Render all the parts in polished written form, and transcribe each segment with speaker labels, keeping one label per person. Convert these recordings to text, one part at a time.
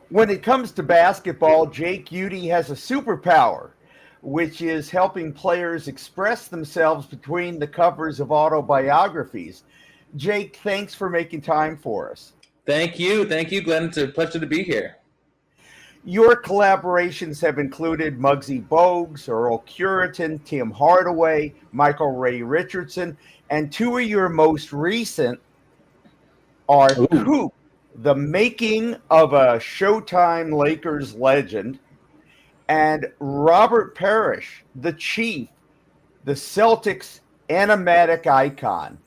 Speaker 1: When it comes to basketball, Jake Uitti has a superpower, which is helping players express themselves between the covers of autobiographies. Jake, thanks for making time for us.
Speaker 2: Thank you, Glenn. It's a pleasure to be here.
Speaker 1: Your collaborations have included Muggsy Bogues, Earl Curitan, Tim Hardaway, Michael Ray Richardson, and two of your most recent are Coop, the making of a Showtime Lakers legend, and Robert Parrish, the Chief, the Celtics animatic icon.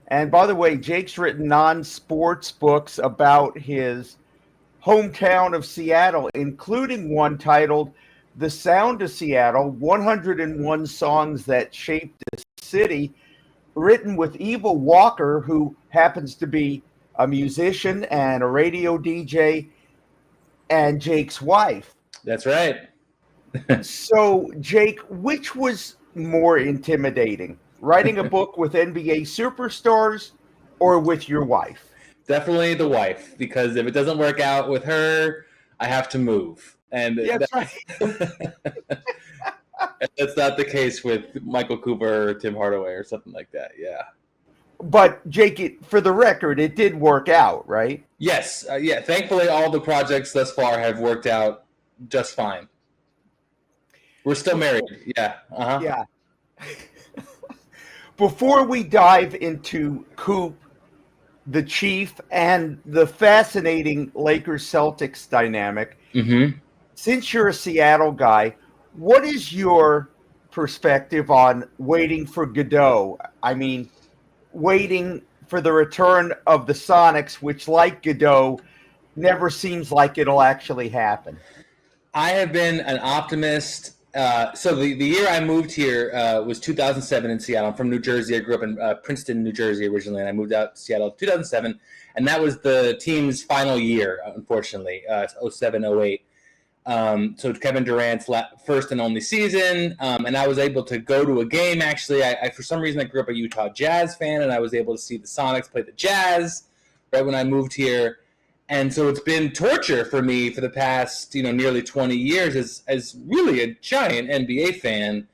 Speaker 1: And by the way, Jake's written non-sports books about his hometown of Seattle, including one titled The Sound of Seattle, 101 Songs That Shaped the City, written with Eva Walker, who happens to be a musician and a radio DJ, and Jake's wife.
Speaker 2: That's right.
Speaker 1: So, Jake, which was more intimidating, writing a book with NBA superstars or with your wife?
Speaker 2: Definitely the wife, because if it doesn't work out with her, I have to move. And
Speaker 1: That's right.
Speaker 2: That's not the case with Michael Cooper or Tim Hardaway or something like that. Yeah.
Speaker 1: But Jake, for the record, it did work out, right?
Speaker 2: Yes. Yeah. Thankfully, all the projects thus far have worked out just fine. We're still married. Yeah. Uh-huh.
Speaker 1: Yeah. Before we dive into Coop, the Chief, and the fascinating Lakers-Celtics dynamic, since you're a Seattle guy, what is your perspective on waiting for Godot? I mean, waiting for the return of the Sonics, which, like Godot, never seems like it'll actually happen.
Speaker 2: I have been an optimist. So the year I moved here was 2007 in Seattle. I'm from New Jersey. I grew up in Princeton, New Jersey originally, and I moved out to Seattle in 2007. And that was the team's final year, unfortunately, 07, 08. So Kevin Durant's first and only season, and I was able to go to a game. Actually, I for some reason I grew up a Utah Jazz fan, and I was able to see the Sonics play the Jazz right when I moved here. And so it's been torture for me for the past, nearly 20 years as really a giant NBA fan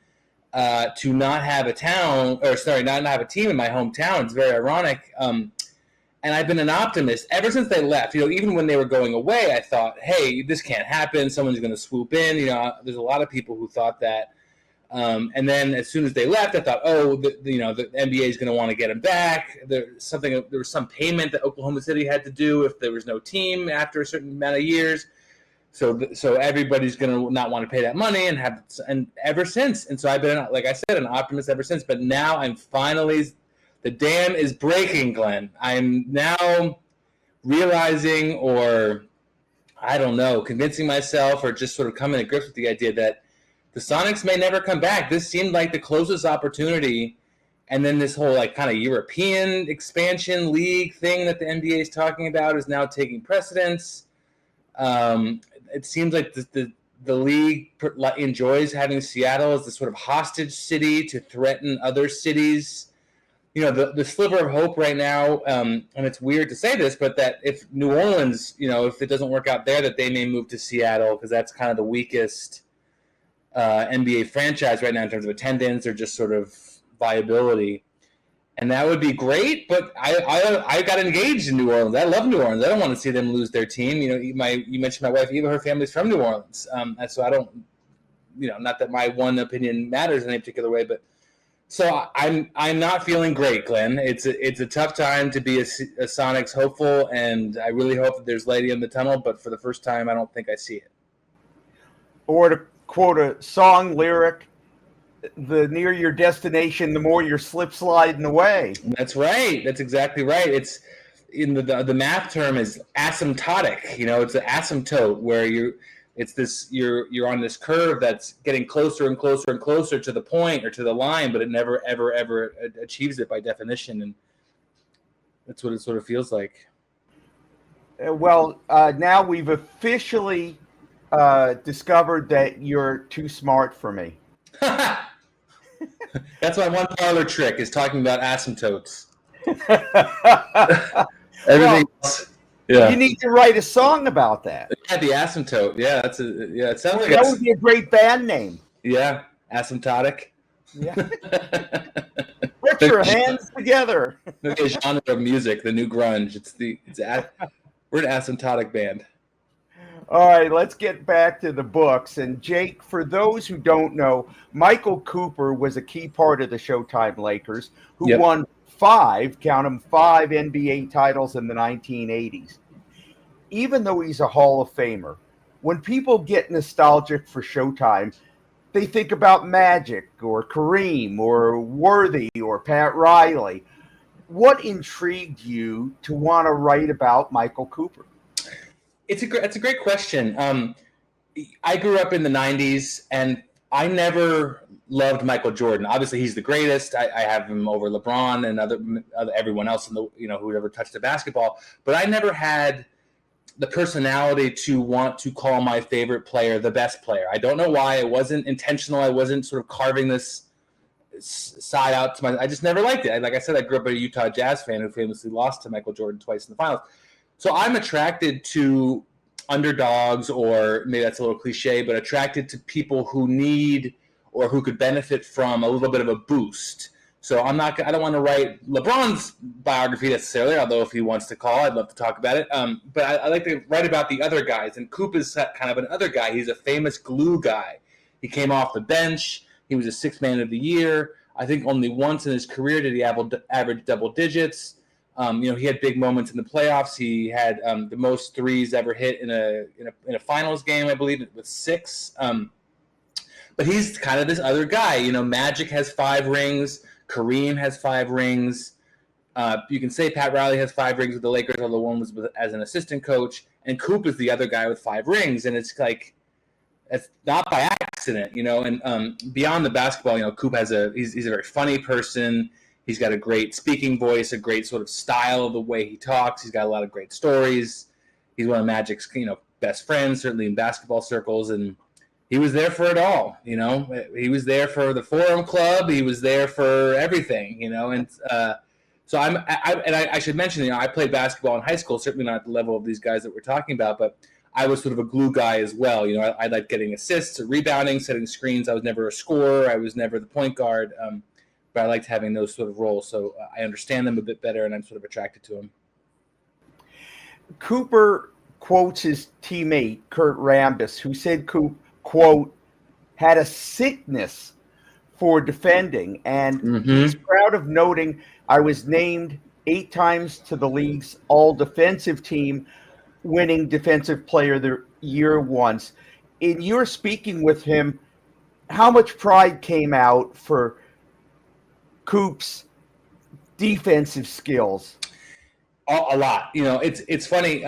Speaker 2: to not have not have a team in my hometown. It's very ironic. And I've been an optimist ever since they left. Even when they were going away, I thought, hey, this can't happen. Someone's going to swoop in. There's a lot of people who thought that. And then as soon as they left, I thought, the NBA is going to want to get him back. There was some payment that Oklahoma City had to do if there was no team after a certain amount of years. So everybody's going to not want to pay that money and ever since. And so I've been, like I said, an optimist ever since. But now I'm finally, the dam is breaking, Glenn. I'm now realizing, or I don't know, convincing myself, or just sort of coming to grips with the idea that the Sonics may never come back. This seemed like the closest opportunity. And then this whole kind of European expansion league thing that the NBA is talking about is now taking precedence. It seems like the league enjoys having Seattle as the sort of hostage city to threaten other cities. The sliver of hope right now, and it's weird to say this, but that if New Orleans, if it doesn't work out there, that they may move to Seattle because that's kind of the weakest NBA franchise right now in terms of attendance or just sort of viability. And that would be great, but I got engaged in New Orleans. I love New Orleans. I don't want to see them lose their team. You mentioned my wife Eva, her family's from New Orleans. And so I don't, not that my one opinion matters in any particular way, but so I'm not feeling great, Glenn. It's a tough time to be a Sonics hopeful, and I really hope that there's light in the tunnel, but for the first time, I don't think I see it.
Speaker 1: Or to quote a song lyric, the nearer your destination, the more you're slip sliding away.
Speaker 2: That's right. That's exactly right. It's in the math term is asymptotic. It's an asymptote where you're on this curve that's getting closer and closer and closer to the point or to the line, but it never ever ever achieves it by definition, and that's what it sort of feels like.
Speaker 1: Well, now we've officially discovered that you're too smart for me.
Speaker 2: That's my one parlor trick, is talking about asymptotes. Everything else. Yeah.
Speaker 1: You need to write a song about that.
Speaker 2: the Asymptote. Yeah, it sounds like
Speaker 1: That would be a great band name.
Speaker 2: Yeah, asymptotic.
Speaker 1: Yeah. Put your hands together.
Speaker 2: The genre of music, the new grunge. We're an asymptotic band.
Speaker 1: All right, let's get back to the books. And Jake, for those who don't know, Michael Cooper was a key part of the Showtime Lakers, who
Speaker 2: Yep.
Speaker 1: won five NBA titles in the 1980s. Even though he's a Hall of Famer, when people get nostalgic for Showtime, they think about Magic or Kareem or Worthy or Pat Riley. What intrigued you to want to write about Michael Cooper?
Speaker 2: It's a great question. I grew up in the 90s, and I never loved Michael Jordan. Obviously, he's the greatest. I have him over LeBron and everyone else in the who ever touched the basketball. But I never had the personality to want to call my favorite player the best player. I don't know why. It wasn't intentional. I wasn't sort of carving this side out to I just never liked it. Like I said, I grew up a Utah Jazz fan who famously lost to Michael Jordan twice in the finals. So I'm attracted to underdogs, or maybe that's a little cliche, but attracted to people who need or who could benefit from a little bit of a boost. So I don't want to write LeBron's biography necessarily, although if he wants to call, I'd love to talk about it. But I like to write about the other guys, and Coop is kind of another guy. He's a famous glue guy. He came off the bench. He was a sixth man of the year. I think only once in his career did he average double digits. He had big moments in the playoffs. He had the most threes ever hit in a finals game, I believe, with 6. But he's kind of this other guy. Magic has 5 rings. Kareem has 5 rings. You can say Pat Riley has 5 rings with the Lakers, although one was as an assistant coach. And Coop is the other guy with 5 rings. And it's like, it's not by accident, And beyond the basketball, Coop he's a very funny person. He's got a great speaking voice, a great sort of style of the way he talks. He's got a lot of great stories. He's one of Magic's, best friends, certainly in basketball circles. And he was there for it all, He was there for the Forum Club. He was there for everything, And so I should mention, I played basketball in high school, certainly not at the level of these guys that we're talking about, but I was sort of a glue guy as well. I liked getting assists, or rebounding, setting screens. I was never a scorer. I was never the point guard. But I liked having those sort of roles, so I understand them a bit better, and I'm sort of attracted to them.
Speaker 1: Cooper quotes his teammate, Kurt Rambis, who said Coop, quote, had a sickness for defending, and he's proud of noting, I was named 8 times to the league's all-defensive team, winning Defensive Player of the Year once. In your speaking with him, how much pride came out for Coop's defensive skills?
Speaker 2: A lot. It's funny.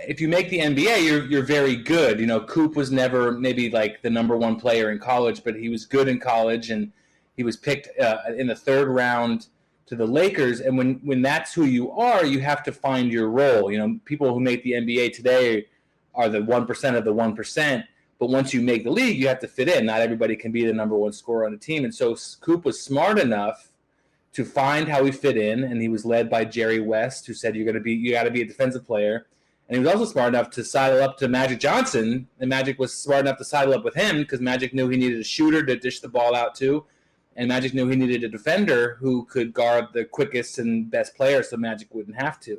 Speaker 2: If you make the NBA, you're very good. Coop was never maybe like the number 1 player in college, but he was good in college, and he was picked in the 3rd round to the Lakers. And when that's who you are, you have to find your role. People who make the NBA today are the 1% of the 1%. But once you make the league, you have to fit in. Not everybody can be the number 1 scorer on the team. And so Coop was smart enough to find how he fit in, and he was led by Jerry West, who said you got to be a defensive player. And he was also smart enough to sidle up to Magic Johnson, and Magic was smart enough to sidle up with him because Magic knew he needed a shooter to dish the ball out to, and Magic knew he needed a defender who could guard the quickest and best player, so Magic wouldn't have to.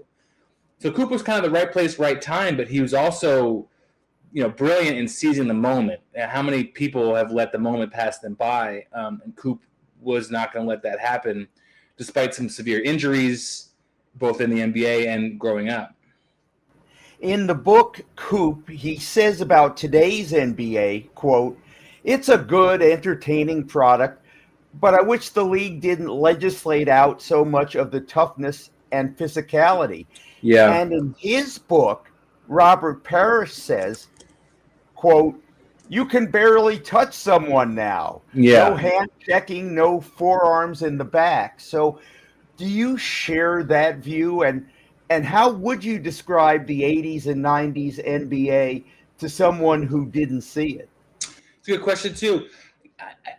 Speaker 2: So Coop was kind of the right place, right time, but he was also, brilliant in seizing the moment. How many people have let the moment pass them by? And Coop was not going to let that happen, despite some severe injuries, both in the NBA and growing up.
Speaker 1: In the book, Coop, he says about today's NBA, quote, it's a good, entertaining product, but I wish the league didn't legislate out so much of the toughness and physicality.
Speaker 2: Yeah.
Speaker 1: And in his book, Robert Parrish says, quote, you can barely touch someone now.
Speaker 2: Yeah.
Speaker 1: No hand checking, no forearms in the back. So do you share that view? And how would you describe the 80s and 90s NBA to someone who didn't see it?
Speaker 2: It's a good question, too.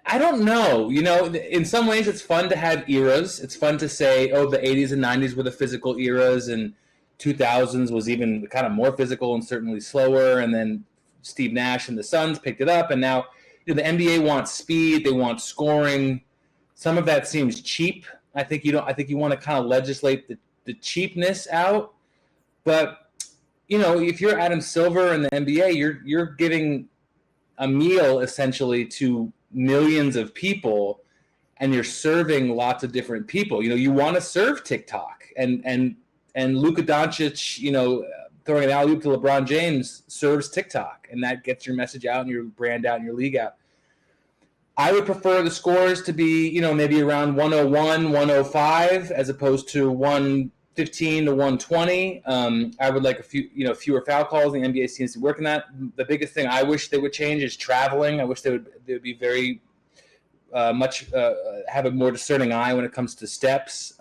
Speaker 2: I don't know. In some ways it's fun to have eras. It's fun to say, oh, the 80s and 90s were the physical eras, and 2000s was even kind of more physical and certainly slower. And then Steve Nash and the Suns picked it up. And now the NBA wants speed. They want scoring. Some of that seems cheap. I think you want to kind of legislate the cheapness out. But, if you're Adam Silver in the NBA, you're giving a meal essentially to millions of people, and you're serving lots of different people. You want to serve TikTok and Luka Doncic, throwing an alley-oop to LeBron James serves TikTok, and that gets your message out and your brand out and your league out. I would prefer the scores to be, maybe around 101, 105, as opposed to 115 to 120. I would like a few, fewer foul calls. The NBA seems to be working that. The biggest thing I wish they would change is traveling. I wish they would be very much have a more discerning eye when it comes to steps.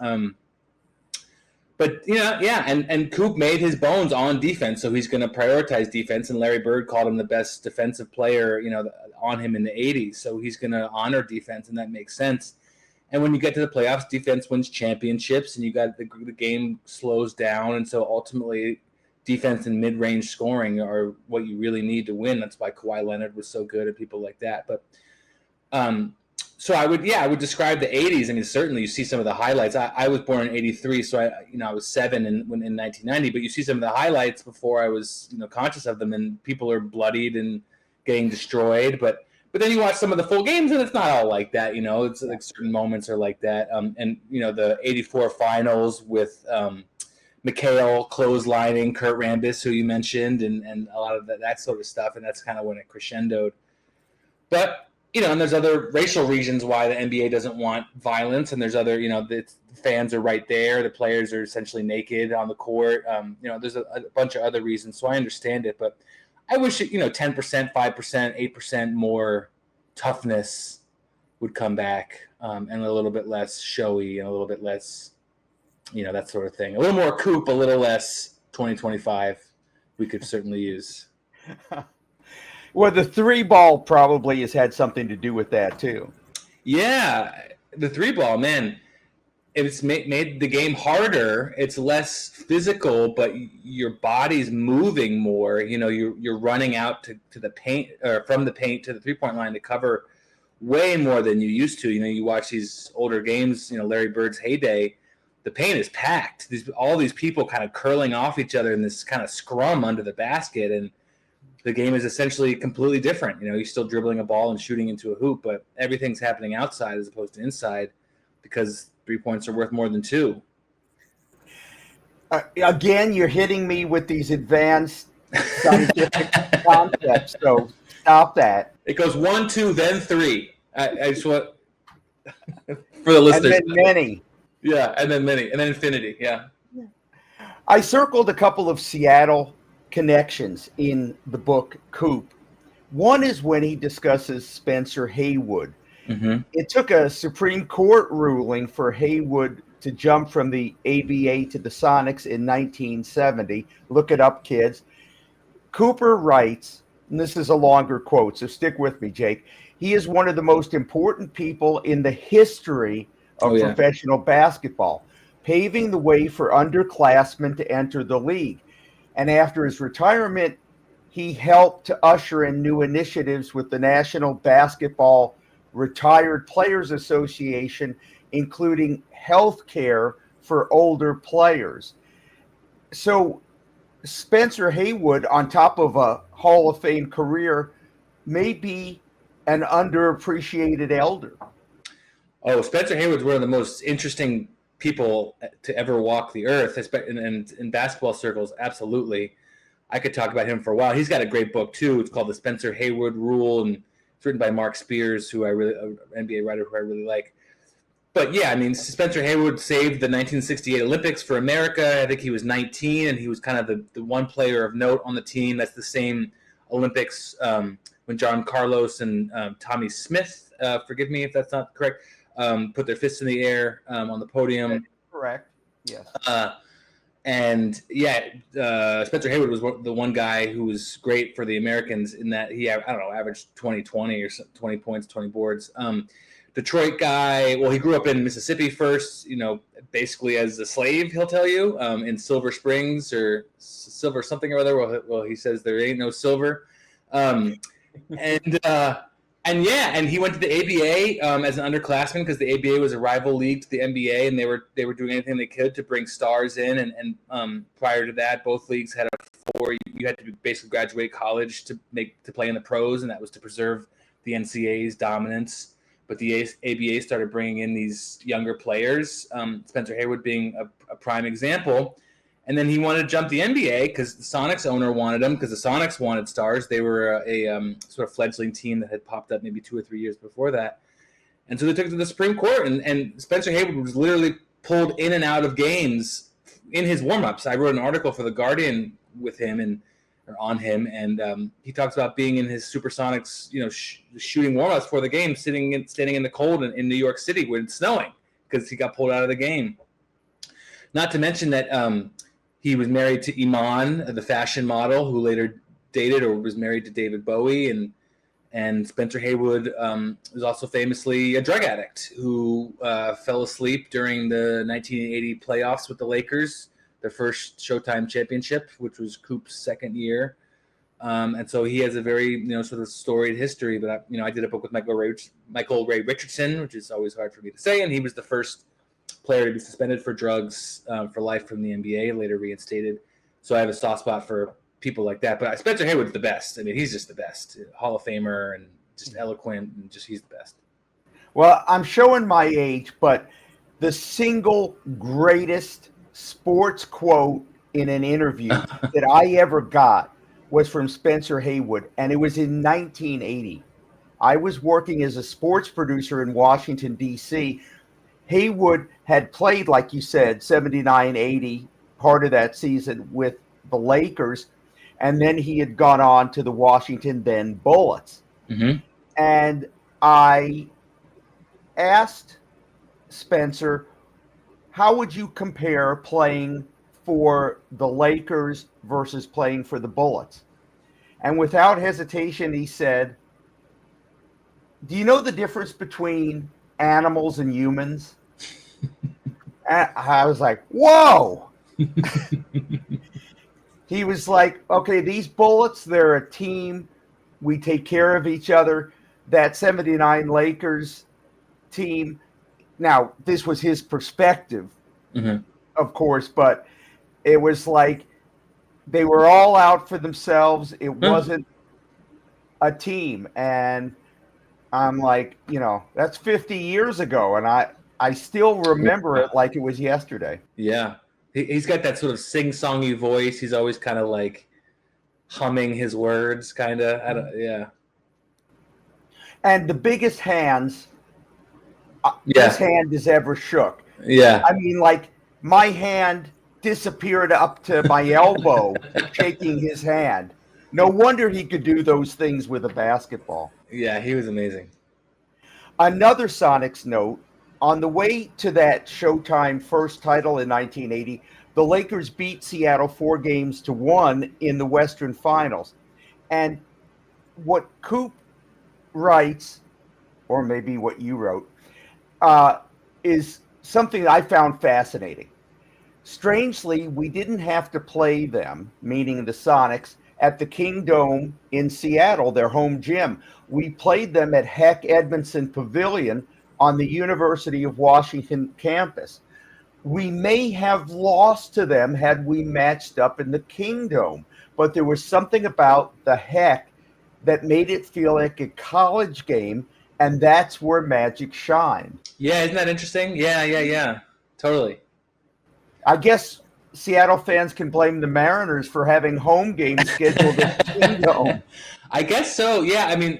Speaker 2: But and Coop made his bones on defense, so he's going to prioritize defense. And Larry Bird called him the best defensive player, on him in the 80s. So he's going to honor defense, and that makes sense. And when you get to the playoffs, defense wins championships, and you got the game slows down, and so ultimately, defense and mid-range scoring are what you really need to win. That's why Kawhi Leonard was so good and people like that. But so I would describe the 80s. I mean, certainly you see some of the highlights. I was born in 83, so I was 7 in 1990, but you see some of the highlights before I was, conscious of them, and people are bloodied and getting destroyed. But then you watch some of the full games, and it's not all like that, It's like certain moments are like that. And the 84 finals with McHale clotheslining Kurt Rambis, who you mentioned, and a lot of that sort of stuff, and that's kind of when it crescendoed. But and there's other racial reasons why the NBA doesn't want violence, and there's other, the fans are right there, the players are essentially naked on the court. There's a bunch of other reasons, so I understand it. But I wish 10%, 5%, 8% more toughness would come back, and a little bit less showy and a little bit less, that sort of thing. A little more Coop, a little less 2025 we could certainly use.
Speaker 1: Well, the 3-ball probably has had something to do with that too.
Speaker 2: Yeah, the 3-ball, man, it's made the game harder. It's less physical, but your body's moving more. You're running out to the paint, or from the paint to the 3-point line to cover way more than you used to. You watch these older games, Larry Bird's heyday, the paint is packed. All these people kind of curling off each other in this kind of scrum under the basket, and the game is essentially completely different. You're still dribbling a ball and shooting into a hoop, but everything's happening outside as opposed to inside because 3 points are worth more than 2.
Speaker 1: Again, you're hitting me with these advanced scientific concepts, so stop that.
Speaker 2: It goes 1, 2, then 3. I just want for the listeners.
Speaker 1: And then many.
Speaker 2: Yeah, and then many, and then infinity. Yeah.
Speaker 1: I circled a couple of Seattle connections in the book Coop. One is when he discusses Spencer Haywood. Mm-hmm. It took a Supreme Court ruling for Haywood to jump from the ABA to the Sonics in 1970. Look it up, kids. Cooper writes, and this is a longer quote, so stick with me, Jake. He is one of the most important people in the history of professional basketball, paving the way for underclassmen to enter the league. And after his retirement, he helped to usher in new initiatives with the National Basketball Retired Players Association, including health care for older players. So Spencer Haywood, on top of a Hall of Fame career, may be an underappreciated elder.
Speaker 2: Oh, Spencer Haywood's one of the most interesting people to ever walk the earth, and in basketball circles, absolutely. I could talk about him for a while. He's got a great book too. It's called The Spencer Haywood Rule, and it's written by Mark Spears, an NBA writer who I really like. But yeah, I mean, Spencer Haywood saved the 1968 Olympics for America. I think he was 19, and he was kind of the one player of note on the team. That's the same Olympics when John Carlos and Tommy Smith, forgive me if that's not correct, put their fists in the air on the podium.
Speaker 1: Correct. Yes.
Speaker 2: Spencer Haywood was the one guy who was great for the Americans in that he, averaged 20 or 20 points, 20 boards. Detroit guy. Well, he grew up in Mississippi first, basically as a slave, he'll tell you, in Silver Springs or Silver something or other. Well, he says there ain't no silver. And he went to the ABA as an underclassman because the ABA was a rival league to the NBA, and they were doing anything they could to bring stars in. And prior to that, both leagues had you had to basically graduate college to play in the pros, and that was to preserve the NCAA's dominance. But the ABA started bringing in these younger players, Spencer Haywood being a prime example. And then he wanted to jump the NBA because the Sonics owner wanted him, because the Sonics wanted stars. They were a sort of fledgling team that had popped up maybe 2 or 3 years before that. And so they took it to the Supreme Court, and Spencer Haywood was literally pulled in and out of games in his warm-ups. I wrote an article for The Guardian with him or on him, and he talks about being in his Supersonics, shooting warm-ups for the game, standing in the cold in New York City when it's snowing because he got pulled out of the game. Not to mention that he was married to Iman, the fashion model, who later dated or was married to David Bowie, and Spencer Haywood was also famously a drug addict who fell asleep during the 1980 playoffs with the Lakers, their first Showtime championship, which was Coop's second year. And so he has a very sort of storied history. But I did a book with Michael Ray Richardson, which is always hard for me to say, and he was the first player to be suspended for drugs for life from the NBA, later reinstated. So I have a soft spot for people like that. But Spencer Haywood's the best. I mean, he's just the best. Hall of Famer and just eloquent, and he's the best.
Speaker 1: Well, I'm showing my age, but the single greatest sports quote in an interview that I ever got was from Spencer Haywood, and it was in 1980. I was working as a sports producer in Washington, D.C. Haywood had played, like you said, 79-80, part of that season with the Lakers, and then he had gone on to the Washington then Bullets.
Speaker 2: Mm-hmm.
Speaker 1: And I asked Spencer, how would you compare playing for the Lakers versus playing for the Bullets? And without hesitation, he said, do you know the difference between animals and humans? And I was like, whoa. He was like, okay, these Bullets, they're a team. We take care of each other. That 79 Lakers team. Now, this was his perspective, of course, but it was like they were all out for themselves. It wasn't a team. And I'm like, that's 50 years ago. And I still remember it like it was yesterday.
Speaker 2: Yeah. He's got that sort of sing-songy voice. He's always kind of like humming his words, kind of. Yeah.
Speaker 1: And the biggest hands this hand has ever shook.
Speaker 2: Yeah.
Speaker 1: I mean, like, my hand disappeared up to my elbow shaking his hand. No wonder he could do those things with a basketball.
Speaker 2: Yeah, he was amazing.
Speaker 1: Another Sonics note, on the way to that Showtime first title in 1980, the Lakers beat Seattle 4-1 in the Western Finals. And what Coop writes, or maybe what you wrote, is something I found fascinating. Strangely, we didn't have to play them, meaning the Sonics, at the Kingdome in Seattle, their home gym. We played them at Heck Edmondson Pavilion on the University of Washington campus. We may have lost to them had we matched up in the Kingdome, but there was something about the Heck that made it feel like a college game, and that's where Magic shined.
Speaker 2: Yeah, isn't that interesting? Yeah. Totally.
Speaker 1: I guess Seattle fans can blame the Mariners for having home games scheduled at the Kingdome.
Speaker 2: I guess so, yeah. I mean,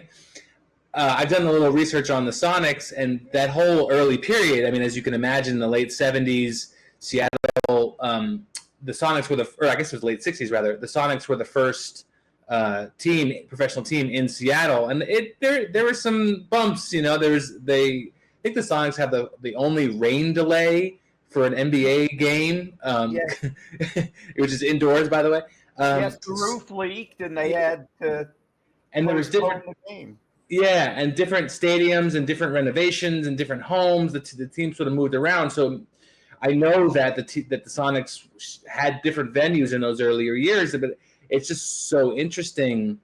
Speaker 2: I've done a little research on the Sonics, and that whole early period, I mean, as you can imagine, the late 70s, Seattle, the Sonics were or I guess it was late 60s rather, the Sonics were the first professional team in Seattle, and there were some bumps, I think the Sonics have the only rain delay for an NBA game, which is indoors, by the way.
Speaker 1: Yes, the roof leaked, and they had to.
Speaker 2: And there was different.
Speaker 1: The game.
Speaker 2: Yeah, and different stadiums and different renovations and different homes. The team sort of moved around. So I know that that the Sonics had different venues in those earlier years, but it's just so interesting,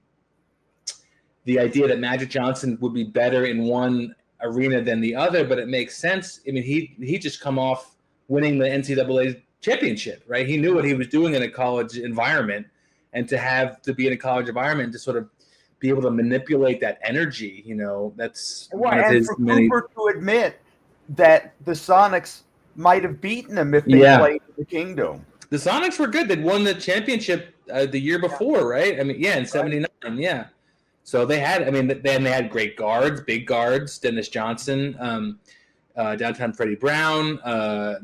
Speaker 2: the idea that Magic Johnson would be better in one arena than the other. But it makes sense. I mean, he just come off winning the NCAA championship, right? He knew what he was doing in a college environment, and to be in a college environment and to sort of be able to manipulate that energy, that's
Speaker 1: Well,
Speaker 2: one of
Speaker 1: and
Speaker 2: his
Speaker 1: for
Speaker 2: many.
Speaker 1: Cooper to admit that the Sonics might have beaten him if they
Speaker 2: Yeah,
Speaker 1: played in the Kingdom.
Speaker 2: the Sonics were good. They'd won the championship the year before, right? I mean, yeah, in
Speaker 1: Right.
Speaker 2: '79, yeah. So they had, I mean, then they had great guards, big guards, Dennis Johnson, downtown Freddie Brown.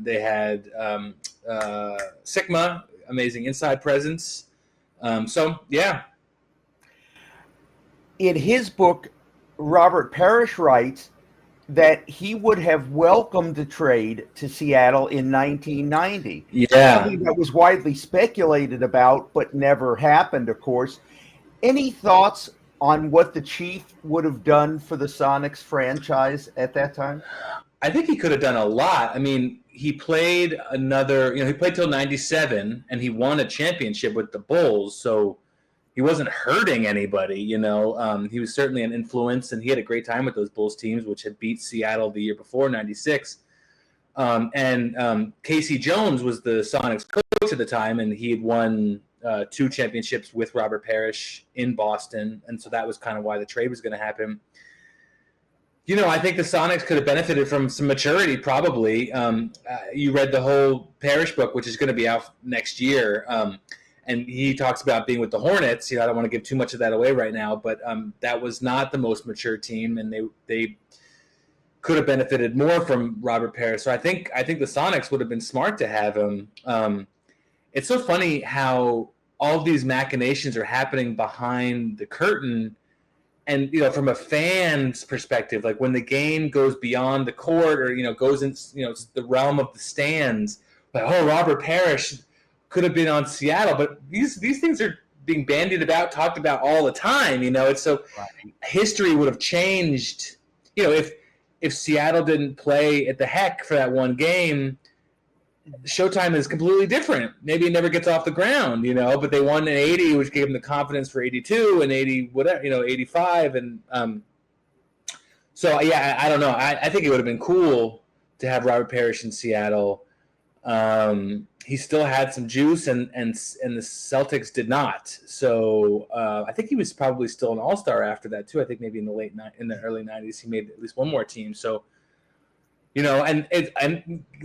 Speaker 2: They had Sigma, amazing inside presence. So, yeah.
Speaker 1: In his book, Robert Parrish writes that he would have welcomed the trade to Seattle in 1990.
Speaker 2: Yeah.
Speaker 1: Something that was widely speculated about, but never happened, of course. Any thoughts on what the Chief would have done for the Sonics franchise at that time?
Speaker 2: I think he could have done a lot. I mean, he played he played till 97 and he won a championship with the Bulls. So he wasn't hurting anybody, He was certainly an influence, and he had a great time with those Bulls teams, which had beat Seattle the year before, 96. Casey Jones was the Sonics coach at the time, and he had won 2 championships with Robert Parrish in Boston. And so that was kind of why the trade was going to happen. I think the Sonics could have benefited from some maturity, probably. You read the whole Parrish book, which is going to be out next year. And he talks about being with the Hornets. I don't want to give too much of that away right now, but that was not the most mature team, and they could have benefited more from Robert Parrish. So I think the Sonics would have been smart to have him. It's so funny how all these machinations are happening behind the curtain. And, from a fan's perspective, like when the game goes beyond the court or, goes in, the realm of the stands, like, oh, Robert Parrish could have been on Seattle. But these things are being bandied about, talked about all the time. It's so history would have changed. If Seattle didn't play at the Heck for that one game, Showtime is completely different. Maybe it never gets off the ground, but they won in 80, which gave them the confidence for 82 and 80, whatever, 85. And so, yeah, I don't know. I think it would have been cool to have Robert Parrish in Seattle. He still had some juice, and the Celtics did not. So I think he was probably still an all-star after that, too. I think maybe in the early 90s, he made at least one more team. So, and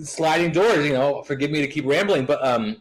Speaker 2: sliding doors, forgive me to keep rambling, but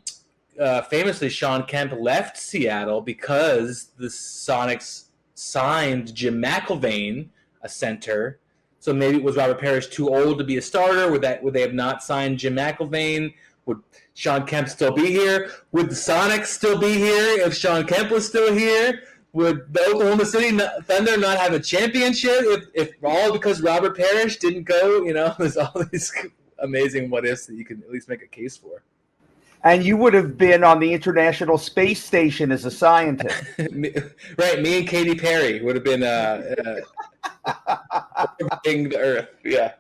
Speaker 2: famously Sean Kemp left Seattle because the Sonics signed Jim McIlvaine, a center. So maybe was Robert Parrish too old to be a starter? Would they have not signed Jim McIlvaine? Would Sean Kemp still be here? Would the Sonics still be here if Sean Kemp was still here? Would the Oklahoma City Thunder not have a championship if all because Robert Parrish didn't go? There's all these amazing what ifs that you can at least make a case for.
Speaker 1: And you would have been on the International Space Station as a scientist.
Speaker 2: Right, me and Katy Perry would have been orbiting the Earth. Yeah.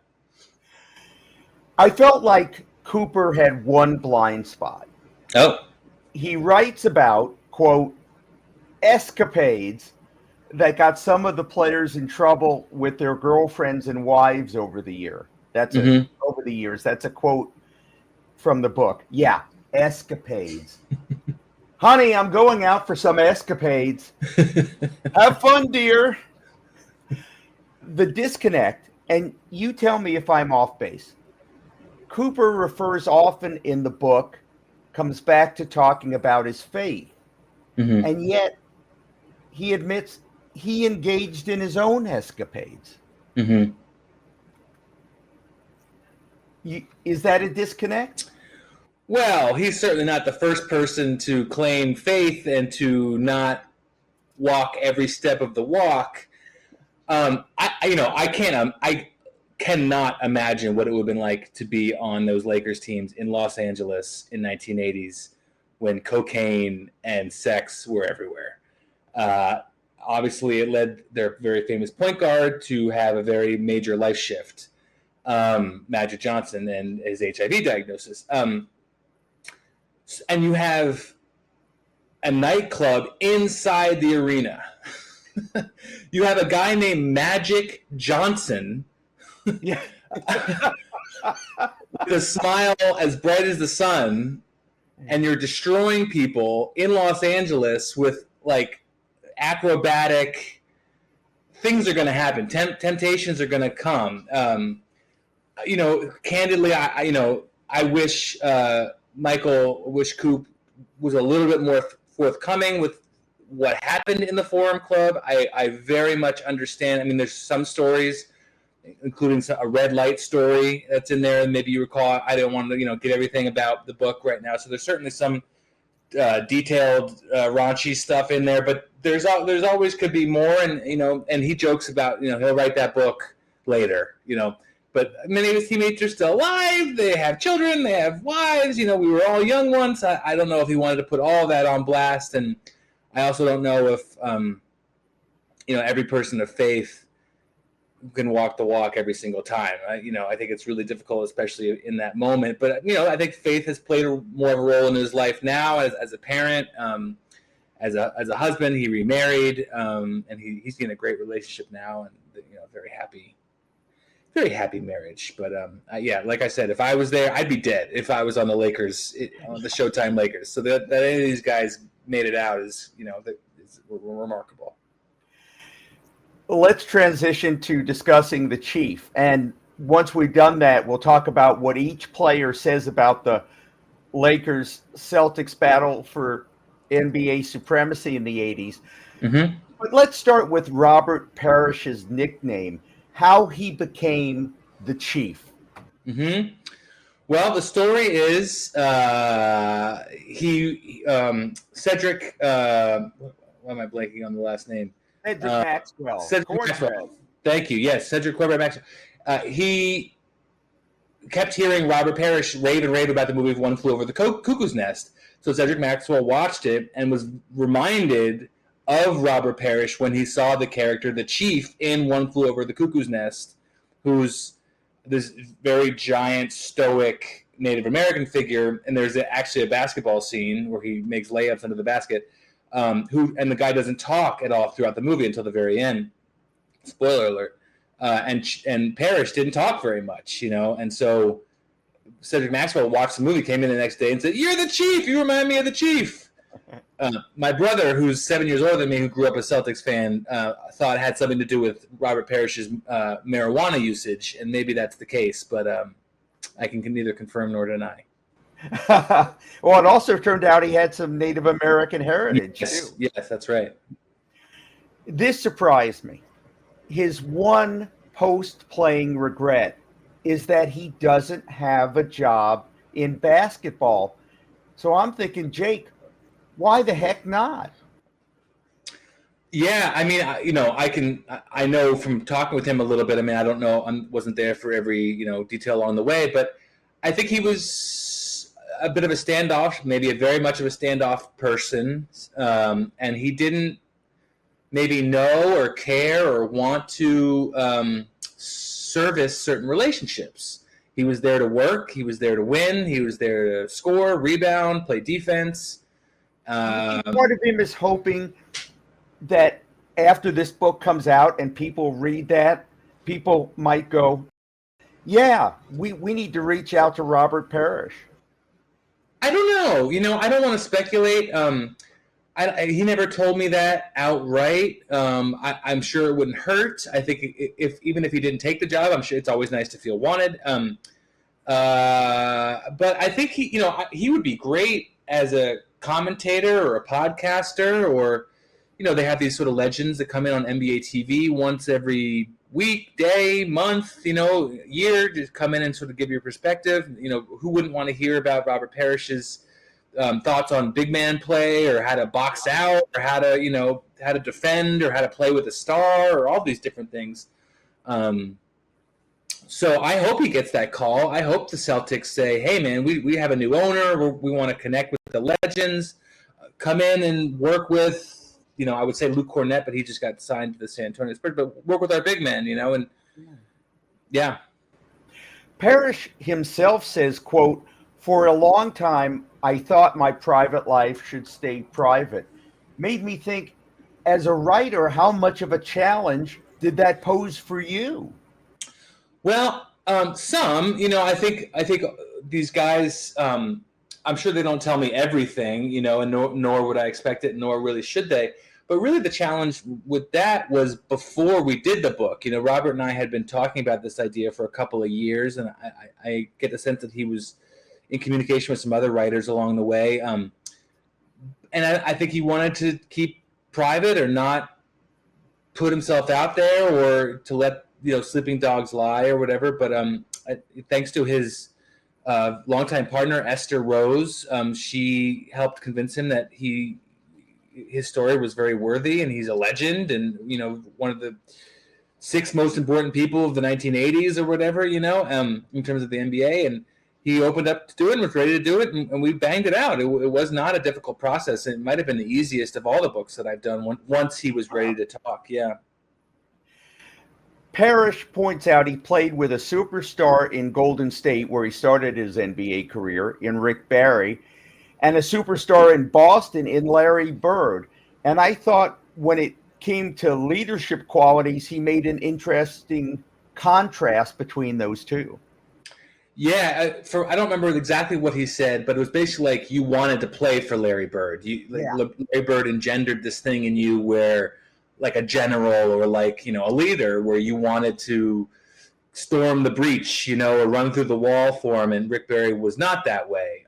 Speaker 1: I felt like Cooper had one blind spot.
Speaker 2: Oh.
Speaker 1: He writes about, quote, escapades that got some of the players in trouble with their girlfriends and wives over the year. Over the years. That's a quote from the book. Yeah, escapades. Honey, I'm going out for some escapades. Have fun, dear. The disconnect, and you tell me if I'm off base. Cooper refers often in the book, comes back to talking about his faith. Mm-hmm. And yet he admits he engaged in his own escapades.
Speaker 2: Mm-hmm.
Speaker 1: Is that a disconnect?
Speaker 2: Well, he's certainly not the first person to claim faith and to not walk every step of the walk. I cannot imagine what it would have been like to be on those Lakers teams in Los Angeles in 1980s when cocaine and sex were everywhere. obviously, it led their very famous point guard to have a very major life shift, Magic Johnson, and his HIV diagnosis. And you have a nightclub inside the arena. You have a guy named Magic Johnson
Speaker 1: Yeah.
Speaker 2: with a smile as bright as the sun, and you're destroying people in Los Angeles with like acrobatic things are going to happen. Temptations are going to come. Candidly, I wish Coop was a little bit more forthcoming with what happened in the Forum Club. I very much understand. I mean, there's some stories, including a red light story that's in there. And maybe you recall, I don't want to, get everything about the book right now. So there's certainly some detailed raunchy stuff in there, but there's always could be more. And, and he jokes about, he'll write that book later, but many of his teammates are still alive. They have children, they have wives, we were all young once. I don't know if he wanted to put all that on blast. And I also don't know if, every person of faith can walk the walk every single time. I think it's really difficult, especially in that moment. But, I think faith has played more of a role in his life now as a parent, as a husband. He remarried, and he's in a great relationship now, and, very happy marriage. But, like I said, if I was there, I'd be dead if I was on the Lakers, on the Showtime Lakers. So that any of these guys made it out is remarkable.
Speaker 1: Let's transition to discussing the Chief. And once we've done that, we'll talk about what each player says about the Lakers-Celtics battle for NBA supremacy in the 80s.
Speaker 2: Mm-hmm.
Speaker 1: But let's start with Robert Parrish's nickname, how he became the Chief.
Speaker 2: Mm-hmm. Well, the story is Cedric. Why am I blanking on the last name?
Speaker 1: Cedric Maxwell.
Speaker 2: Cedric Maxwell. Thank you. Yes, Cedric Maxwell. He kept hearing Robert Parrish rave about the movie One Flew Over the Cuckoo's Nest. So Cedric Maxwell watched it and was reminded of Robert Parrish when he saw the character, the Chief, in One Flew Over the Cuckoo's Nest, who's this very giant, stoic Native American figure. And there's actually a basketball scene where he makes layups under the basket. And the guy doesn't talk at all throughout the movie until the very end. Spoiler alert. And Parrish didn't talk very much, and so Cedric Maxwell watched the movie, came in the next day and said, "You're the Chief. You remind me of the Chief." My brother, who's 7 years older than me, who grew up a Celtics fan, thought it had something to do with Robert Parrish's marijuana usage, and maybe that's the case, but I can neither confirm nor deny.
Speaker 1: Well, it also turned out he had some Native American heritage, too.
Speaker 2: Yes, that's right.
Speaker 1: This surprised me. His one post-playing regret is that he doesn't have a job in basketball. So I'm thinking, Jake, why the heck not?
Speaker 2: Yeah, I mean, I know from talking with him a little bit. I mean, I don't know, I wasn't there for every, detail along the way, but I think he was a bit of a standoff, maybe very much of a standoff person, and he didn't maybe know or care or want to service certain relationships. He was there to work. He was there to win. He was there to score, rebound, play defense.
Speaker 1: Part of him is hoping that after this book comes out and people read that, people might go, yeah, we need to reach out to Robert Parrish.
Speaker 2: I don't know. I don't want to speculate. He never told me that outright. I'm sure it wouldn't hurt. I think even if he didn't take the job, I'm sure it's always nice to feel wanted. But I think he would be great as a commentator or a podcaster, or they have these sort of legends that come in on NBA TV once every week, day, month, year, to come in and sort of give your perspective. Who wouldn't want to hear about Robert Parrish's thoughts on big man play, or how to box out, or how to defend, or how to play with a star, or all these different things. So I hope he gets that call. I hope the Celtics say, hey, man, we have a new owner. We want to connect with the legends. Come in and work with, I would say Luke Cornett, but he just got signed to the San Antonio Spurs. But work with our big men, and yeah.
Speaker 1: Parrish himself says, quote, "For a long time, I thought my private life should stay private. Made me think, as a writer, how much of a challenge did that pose for you?"
Speaker 2: Well, some, I think these guys, I'm sure they don't tell me everything, and nor would I expect it, nor really should they. But really the challenge with that was before we did the book. Robert and I had been talking about this idea for a couple of years, and I get the sense that he was in communication with some other writers along the way. And I think he wanted to keep private or not put himself out there or to let sleeping dogs lie or whatever. But thanks to his longtime partner, Esther Rose, she helped convince him that his story was very worthy, and he's a legend, and one of the 6 most important people of the 1980s or whatever, in terms of the NBA. And he opened up to do it and was ready to do it, and we banged it out. It was not a difficult process. It might have been the easiest of all the books that I've done once he was ready to talk. Yeah.
Speaker 1: Parrish points out he played with a superstar in Golden State, where he started his NBA career, in Rick Barry, and a superstar in Boston in Larry Bird. And I thought when it came to leadership qualities, he made an interesting contrast between those two.
Speaker 2: Yeah, I don't remember exactly what he said, but it was basically like you wanted to play for Larry Bird. Larry Bird engendered this thing in you where, like a general or like, a leader, where you wanted to storm the breach, or run through the wall for him. And Rick Barry was not that way.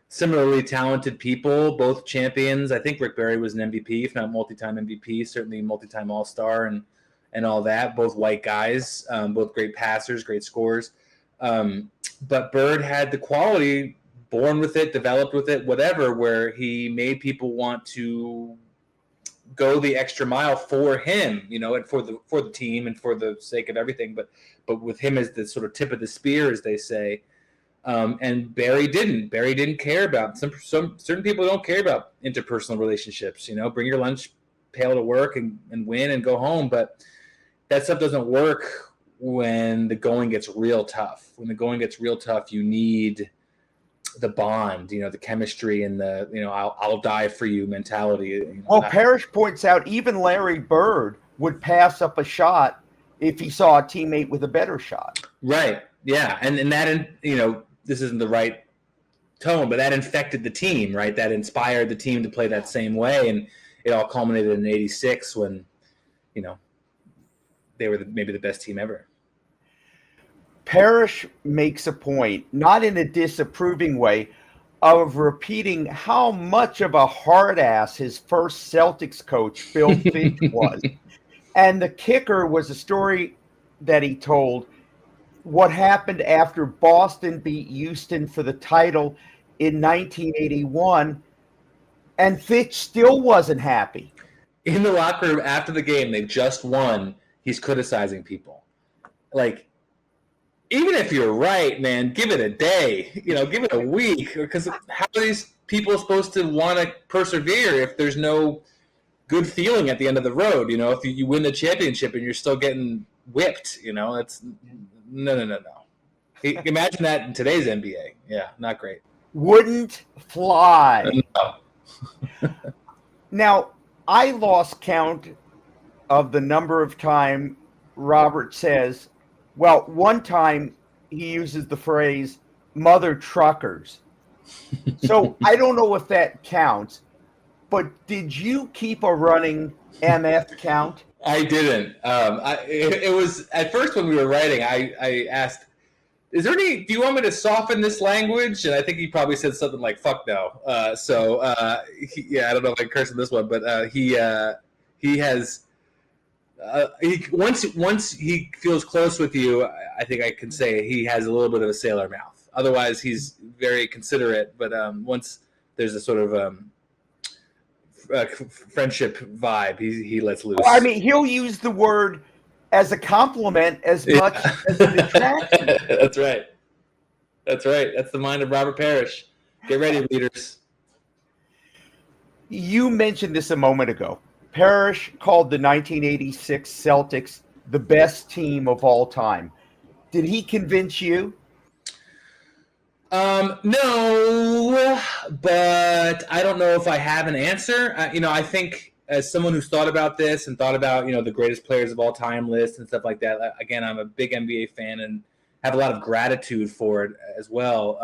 Speaker 2: Similarly talented people, both champions. I think Rick Barry was an MVP, if not multi-time MVP, certainly multi-time All-Star and all that. Both white guys, both great passers, great scorers. But Bird had the quality, born with it, developed with it, whatever, where he made people want to go the extra mile for him, and for the team and for the sake of everything. But with him as the sort of tip of the spear, as they say. And Barry didn't. Barry didn't care about some certain people don't care about interpersonal relationships. Bring your lunch pail to work and win and go home. But that stuff doesn't work when the going gets real tough. When the going gets real tough, you need the bond, the chemistry and the I'll die for you mentality.
Speaker 1: Well, Parrish points out even Larry Bird would pass up a shot if he saw a teammate with a better shot.
Speaker 2: Right. Yeah. And that, this isn't the right tone, but that infected the team, right? That inspired the team to play that same way. And it all culminated in '86 when, they were maybe the best team ever.
Speaker 1: Parrish makes a point, not in a disapproving way, of repeating how much of a hard ass his first Celtics coach, Bill Fitch, was. And the kicker was a story that he told, what happened after Boston beat Houston for the title in 1981, and Fitch still wasn't happy.
Speaker 2: In the locker room after the game, they just won, he's criticizing people. Like, even if you're right, man, give it a day, give it a week, because how are these people supposed to want to persevere if there's no good feeling at the end of the road? If you win the championship and you're still getting whipped, it's no. Imagine that in today's NBA. Yeah, not great.
Speaker 1: Wouldn't fly.
Speaker 2: No.
Speaker 1: Now, I lost count of the number of times Robert says, well, one time he uses the phrase mother truckers. So I don't know if that counts, but did you keep a running MF count?
Speaker 2: I didn't. It was at first when we were writing, I asked, do you want me to soften this language? And I think he probably said something like, fuck no. I don't know if I curse in this one, but he has, once he feels close with you, I think I can say he has a little bit of a sailor mouth. Otherwise, he's very considerate. But once there's a sort of friendship vibe, he lets loose.
Speaker 1: Well, I mean, he'll use the word as a compliment as much as a detraction.
Speaker 2: That's right. That's the mind of Robert Parrish. Get ready, readers.
Speaker 1: You mentioned this a moment ago. Parrish called the 1986 Celtics the best team of all time. Did he convince you?
Speaker 2: No, but I don't know if I have an answer. I think as someone who's thought about this and thought about, the greatest players of all time list and stuff like that, again, I'm a big NBA fan and have a lot of gratitude for it as well,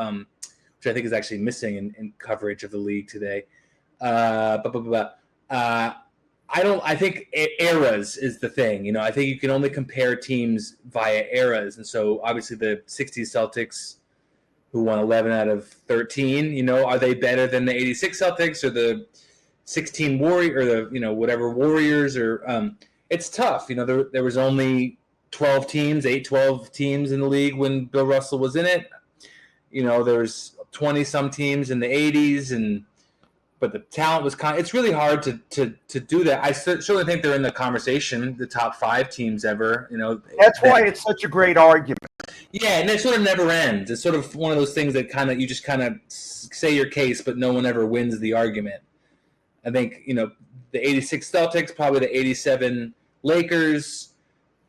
Speaker 2: which I think is actually missing in coverage of the league today. I think eras is the thing. I think you can only compare teams via eras. And so obviously the 60s Celtics, who won 11 out of 13, are they better than the 86 Celtics or the 16 Warrior or the, whatever Warriors or it's tough. There was only 12 teams in the league when Bill Russell was in it. There's 20 some teams in the 80s but the talent was it's really hard to do that. I certainly think they're in the conversation, the top 5 teams ever,
Speaker 1: That's why it's such a great argument.
Speaker 2: Yeah, and it sort of never ends. It's sort of one of those things that you just say your case, but no one ever wins the argument. I think, the 86 Celtics, probably the 87 Lakers,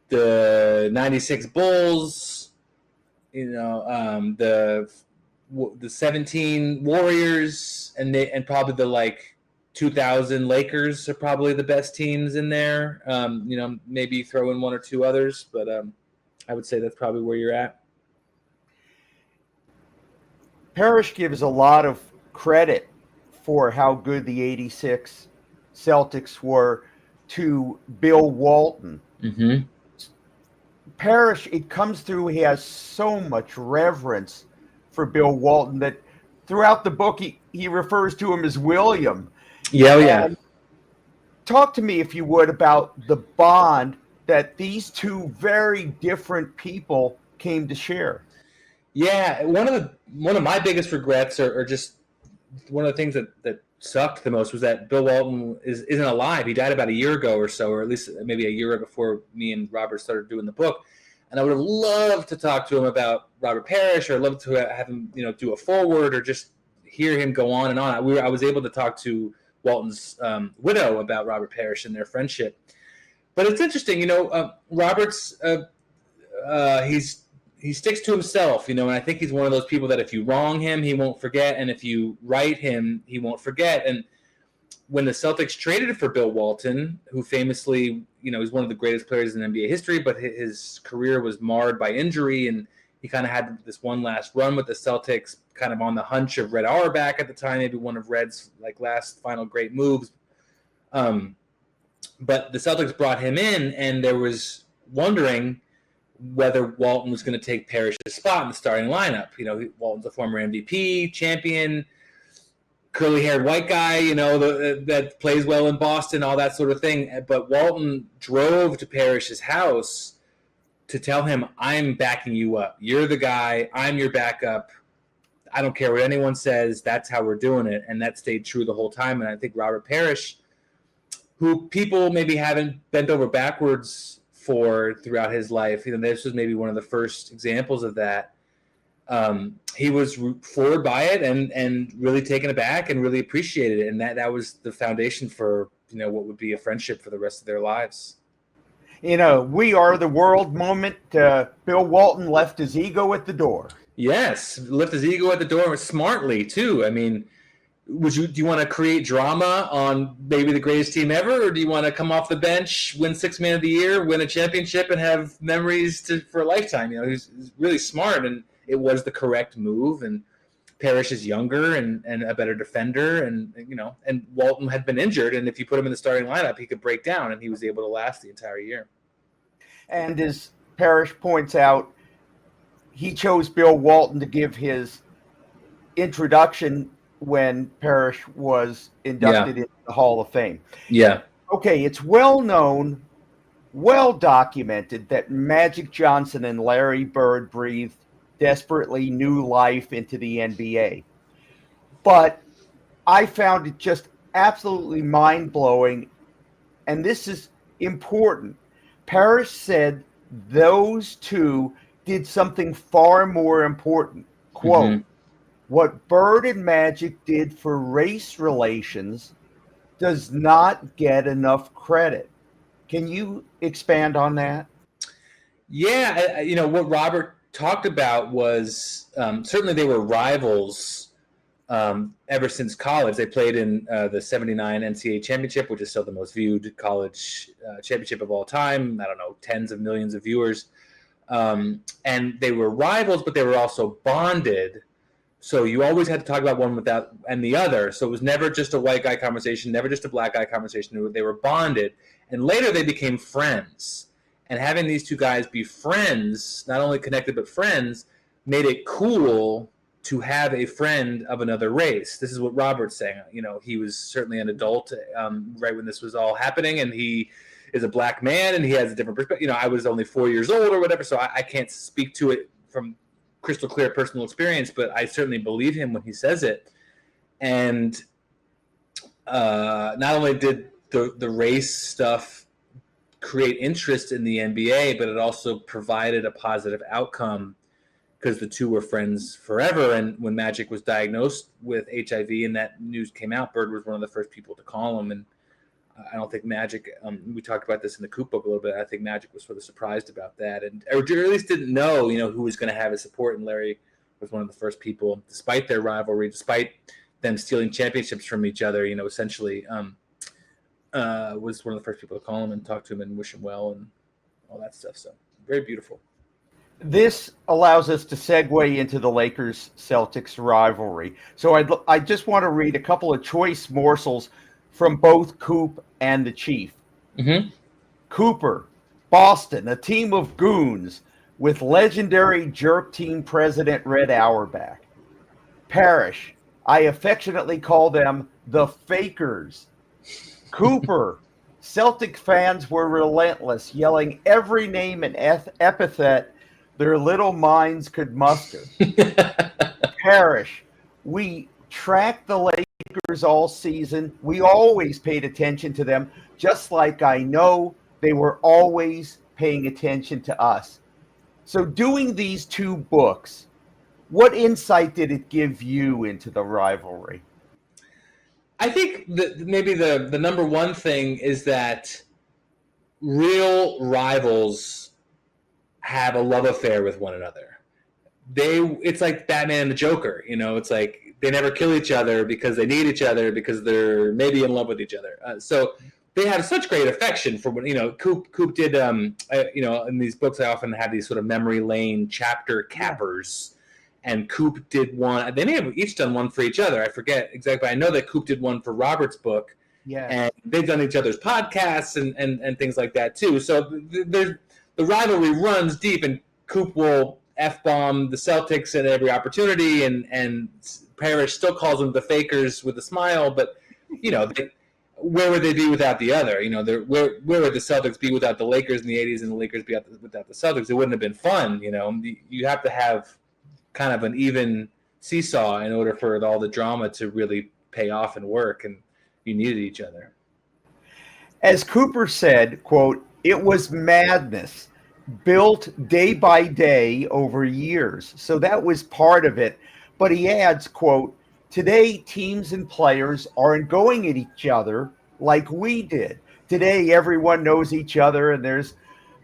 Speaker 2: the 96 Bulls, the 17 Warriors, and probably the 2000 Lakers are probably the best teams in there. Maybe throw in one or two others, but I would say that's probably where you're at.
Speaker 1: Parrish gives a lot of credit for how good the 86 Celtics were to Bill Walton.
Speaker 2: Mm-hmm.
Speaker 1: Parrish, it comes through, he has so much reverence for Bill Walton that throughout the book he refers to him as William.
Speaker 2: Yeah.
Speaker 1: Talk to me, if you would, about the bond that these two very different people came to share.
Speaker 2: Yeah, one of my biggest regrets, or just one of the things that sucked the most, was that Bill Walton isn't alive. He died about a year ago or so, or at least maybe a year before me and Robert started doing the book. And I would have loved to talk to him about Robert Parrish, or loved to have him, do a forward, or just hear him go on and on. I was able to talk to Walton's widow about Robert Parrish and their friendship. But it's interesting, Robert's he sticks to himself, and I think he's one of those people that if you wrong him, he won't forget, and if you right him, he won't forget. And when the Celtics traded for Bill Walton, who famously, is one of the greatest players in NBA history, but his career was marred by injury, and he kind of had this one last run with the Celtics, kind of on the hunch of Red Auerbach at the time, maybe one of Red's last final great moves. But the Celtics brought him in, and there was wondering whether Walton was going to take Parrish's spot in the starting lineup. Walton's a former MVP, champion, curly-haired white guy, that plays well in Boston, all that sort of thing. But Walton drove to Parrish's house to tell him, I'm backing you up. You're the guy. I'm your backup. I don't care what anyone says. That's how we're doing it. And that stayed true the whole time. And I think Robert Parrish, who people maybe haven't bent over backwards for throughout his life, this was maybe one of the first examples of that. He was floored by it and really taken aback and really appreciated it. And that was the foundation for, what would be a friendship for the rest of their lives.
Speaker 1: We are the world moment. Bill Walton left his ego at the door.
Speaker 2: Yes, left his ego at the door smartly too. I mean, do you want to create drama on maybe the greatest team ever, or do you want to come off the bench, win 6th Man of the Year, win a championship, and have memories for a lifetime? He's really smart, and it was the correct move. And Parrish is younger and a better defender, and Walton had been injured, and if you put him in the starting lineup, he could break down, and he was able to last the entire year.
Speaker 1: And as Parrish points out, he chose Bill Walton to give his introduction when Parrish was inducted into the Hall of Fame.
Speaker 2: Yeah.
Speaker 1: Okay, it's well known, well documented that Magic Johnson and Larry Bird breathed desperately new life into the NBA. But I found it just absolutely mind-blowing, and this is important. Parrish said those two did something far more important. Quote, what Bird and Magic did for race relations, does not get enough credit. Can you expand on that?
Speaker 2: Yeah, what Robert talked about was certainly they were rivals ever since college. They played in the '79 NCAA championship, which is still the most viewed college championship of all time. I don't know, tens of millions of viewers. And they were rivals, but they were also bonded. So you always had to talk about one without and the other. So it was never just a white guy conversation, never just a black guy conversation. They were bonded. And later they became friends. And having these two guys be friends, not only connected but friends, made it cool to have a friend of another race. This is what Robert's saying. He was certainly an adult right when this was all happening, and he is a black man, and he has a different perspective. I was only 4 years old or whatever, so I can't speak to it from crystal clear personal experience, but I certainly believe him when he says it. And not only did the race stuff create interest in the NBA, but it also provided a positive outcome because the two were friends forever. And when Magic was diagnosed with HIV and that news came out, Bird was one of the first people to call him. And I don't think Magic, we talked about this in the Coop book a little bit, I think Magic was sort of surprised about that. Or at least didn't know, who was going to have his support. And Larry was one of the first people, despite their rivalry, despite them stealing championships from each other, essentially was one of the first people to call him and talk to him and wish him well and all that stuff. So very beautiful.
Speaker 1: This allows us to segue into the Lakers-Celtics rivalry. So I just want to read a couple of choice morsels from both Coop and the Chief.
Speaker 2: Mm-hmm.
Speaker 1: Cooper, Boston, a team of goons with legendary jerk team president Red Auerbach. Parrish, I affectionately call them the Fakers. Cooper, Celtic fans were relentless, yelling every name and epithet their little minds could muster. Parrish, we tracked the Lakers all season. We always paid attention to them, just like I know they were always paying attention to us. So doing these two books, what insight did it give you into the rivalry?
Speaker 2: I think that maybe the number one thing is that real rivals have a love affair with one another. It's like Batman and the Joker, it's like they never kill each other because they need each other because they're maybe in love with each other. So they have such great affection for when, Coop did, in these books, I often have these sort of memory lane chapter cappers. And Coop did one. They may have each done one for each other. I forget exactly. I know that Coop did one for Robert's book.
Speaker 1: Yeah.
Speaker 2: And they've done each other's podcasts and things like that too. So the rivalry runs deep, and Coop will F-bomb the Celtics at every opportunity, and Parrish still calls them the Fakers with a smile. But, where would they be without the other? Where would the Celtics be without the Lakers in the 80s and the Lakers be without the Celtics? It wouldn't have been fun. You have to have kind of an even seesaw in order for all the drama to really pay off and work, and you needed each other.
Speaker 1: As Cooper said, quote, it was madness built day by day over years. So that was part of it. But he adds, quote, today teams and players aren't going at each other like we did. Today everyone knows each other and there's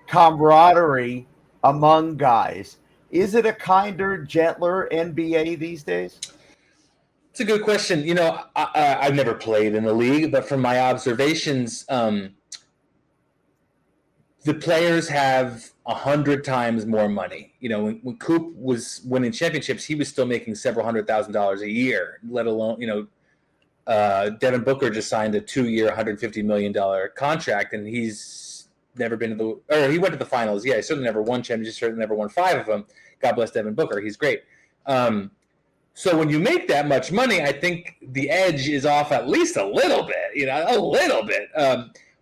Speaker 1: camaraderie among guys. Is it a kinder, gentler NBA these days?
Speaker 2: It's a good question. I've never played in the league, but from my observations, the players have 100 times more money. When Coop was winning championships, he was still making several $100,000 a year, let alone, Devin Booker just signed a 2-year, $150 million contract, and he's never been he went to the finals. Yeah, he certainly never won championships, certainly never won 5 of them. God bless Devin Booker. He's great. So when you make that much money, I think the edge is off at least a little bit, a little bit.